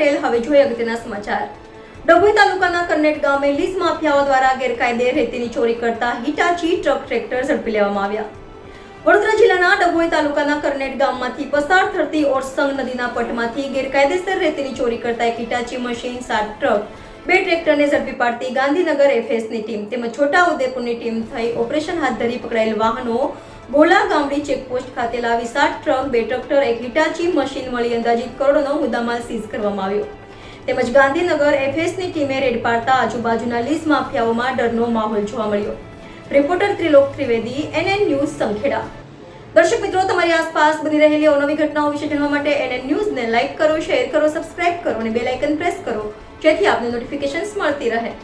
પટેલ। હવે જોઈએ અગત્યના સમાચાર। ડભોઈ તાલુકાના કરનેટ ગામે લીઝ માફિયાઓ દ્વારા ગેરકાયદે રેતીની ચોરી કરતા હિટાચી ટ્રક ટ્રેક્ટર ઝડપી લેવામાં આવ્યા। વડોદરા જિલ્લાના ડભોઈ તાલુકાના કરનેટ ગામમાંથી પસાર થતી ઓરસંગ નદીના પટમાંથી ગેરકાયદેસર રેતીની ચોરી કરતા એક હિટાચી મશીન 7 ટ્રક 2 ટ્રેક્ટરને ઝડપી પાડતી ગાંધીનગર એફએસની ટીમ તેમજ છોટા ઉદેપુરની ટીમ થઈ ઓપરેશન હાથ ધરી પકડાયેલ વાહનો ગોલા ગામડી ચેકપોસ્ટ ખાતે લાવી 7 ટ્રક 2 ટ્રેક્ટર એક હિટાચી મશીન મળી અંદાજિત કરોડોનો મુદ્દામાલ સીઝ કરવામાં આવ્યો। તેમજ ગાંધીનગર એફએસની ટીમે રેડ પાડતા આજુબાજુના લીઝ માફિયાઓમાં ડરનો માહોલ જોવા મળ્યો। Reporter Trilok Trivedi, NN news, Sankheda. દર્શક મિત્રો, તમારી આસપાસ બની રહેલી અવનવી ઘટનાઓ વિશે જાણવા માટે NN ન્યૂઝને લાઇક કરો, શેર કરો, સબસ્ક્રાઇબ કરો અને બેલ આઇકન પ્રેસ કરો, જેથી આપને નોટિફિકેશન્સ મળતી રહે।